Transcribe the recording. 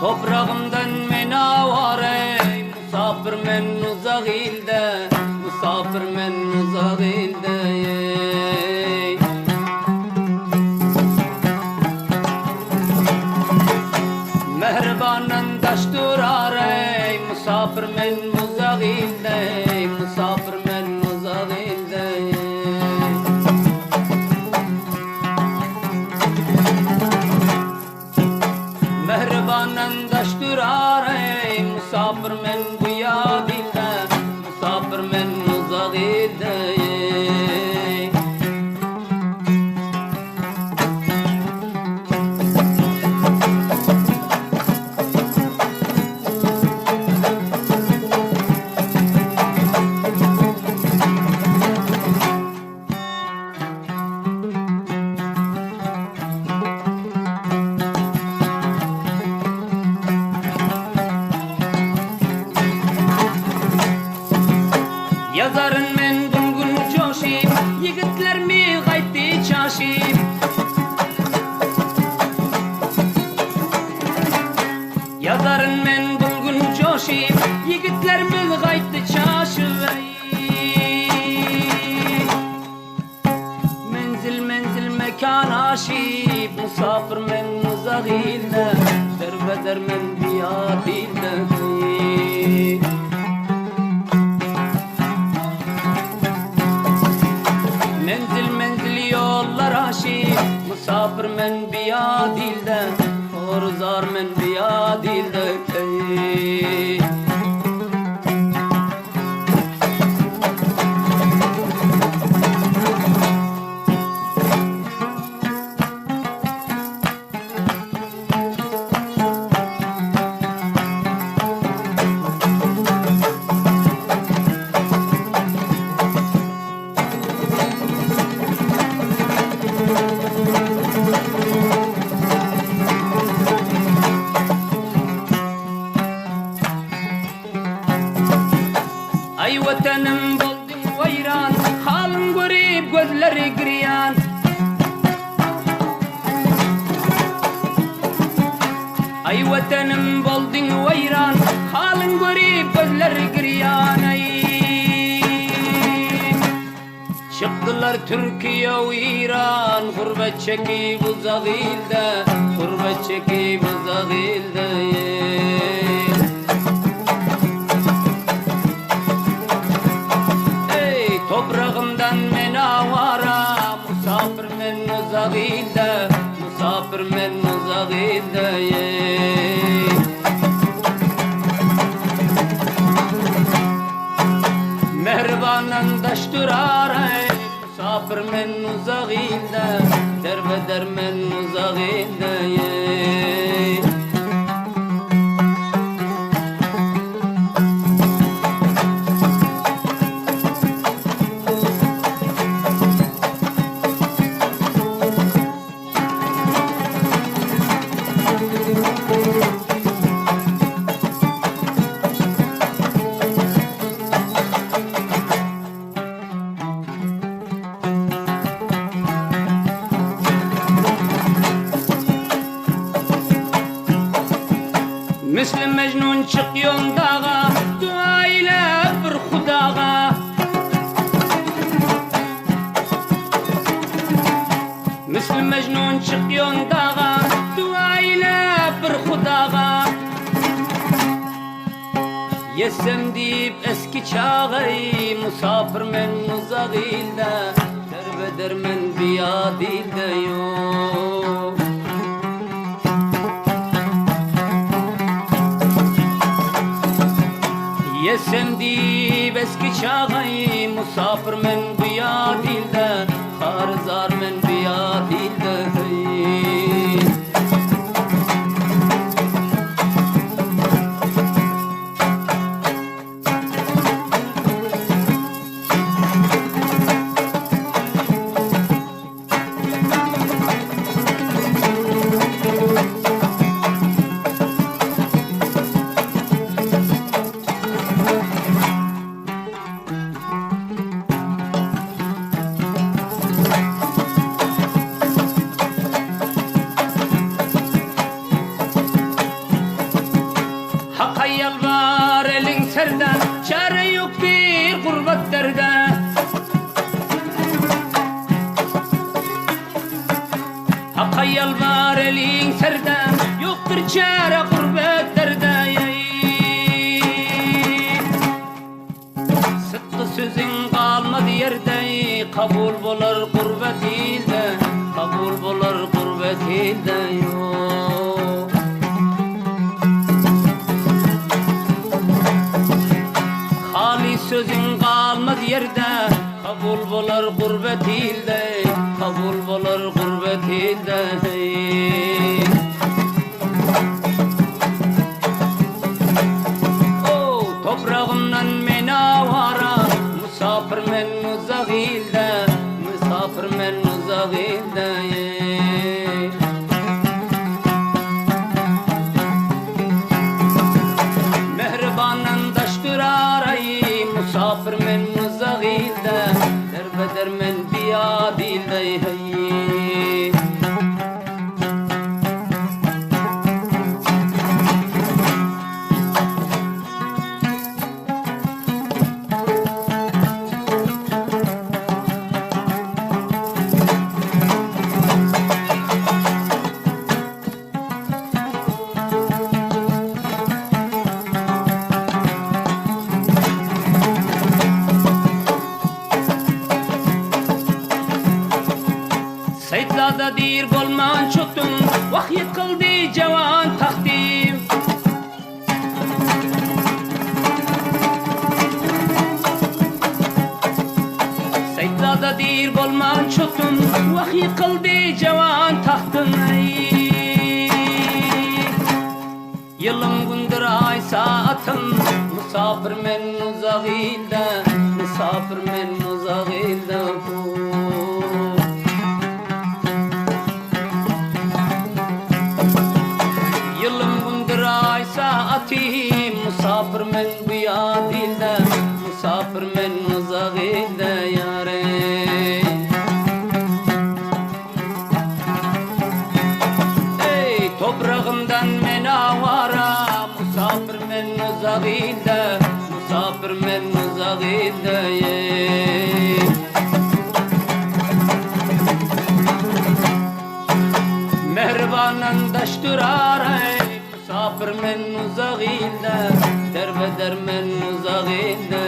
Toprağımdan men avarey, musafir men uzak ilde, musafir men uzak ilde. Mehribanan daş durarey, musafir men uzak ilde, musafir men uzak ilde. Mehribanan daş durarey, musafir men bu yad ilde, musafir men uzak ilde. Yazarın men bulgun coşip, yigitler mi gaytti çaşip. Yazarın men bulgun coşip, yigitler mi gaytti çaşip. Menzil menzil mekan aşip, musafir men uzak ilde, derbeder men biat ilde. Menzil menzil yollar aşık, musafir men biat ilde, orzar men biat ilde. Ay vatanım buldum vayran, halim garip gözleri giryan. Ay vatanım buldum vayran, halim garip gözleri giryan. Çıktılar Türkiye ve İran, gurbet çekip uzak ilde, gurbet çekip uzak ilde. Toprağımdan men avara, musafir men uzak ilde, musafir men uzak ilde. Mehribanan daş durarey, musafir men uzak ilde, derbeder men uzak ilde. Misli Mecnun çıkıyor dağa, dua ile bir Xudağa. Misli Mecnun çıkıyor dağa, dua ile bir Xudağa. Yesem deyip eski çağı, musafir men uzak ilde, derbeder men biat ilde yok. Yesem deyip eski çağı, musafir men biat ilde, harzar men biat ilde. elin serde, yoktur çare gurbetlerde. Sıdkı sözün kalmadı yerde, kabul bolar gurbet ilde, kabul bolar gurbet ilde. Hali sözün kalmadı yerde, kabul bolar gurbet ilde, kabul bolar gurbet ilde. Oh, toprağımdan mena vara, musafir men uzak ilde, musafir men uzak ilde. Mehribanan daştır arayı, musafir men uzak ilde, derbeder men biat ilde. Saytlada dir bolman çoktum, vahyet kıldı cevan takdim. Saytlada dir bolman çoktum, vahyet kıldı cevan tahtım. Yılım gündür ay saatım, musafir men uzak ilde, musafir men uzak ilde. Musafir men biat ilde, musafir men uzak ilde yare. Ey toprağımdan men avara, musafir men uzak ilde, musafir men uzak ilde. Mehribanan daştır aray, musafir men uzak ilde, derbeder men uzak ilde.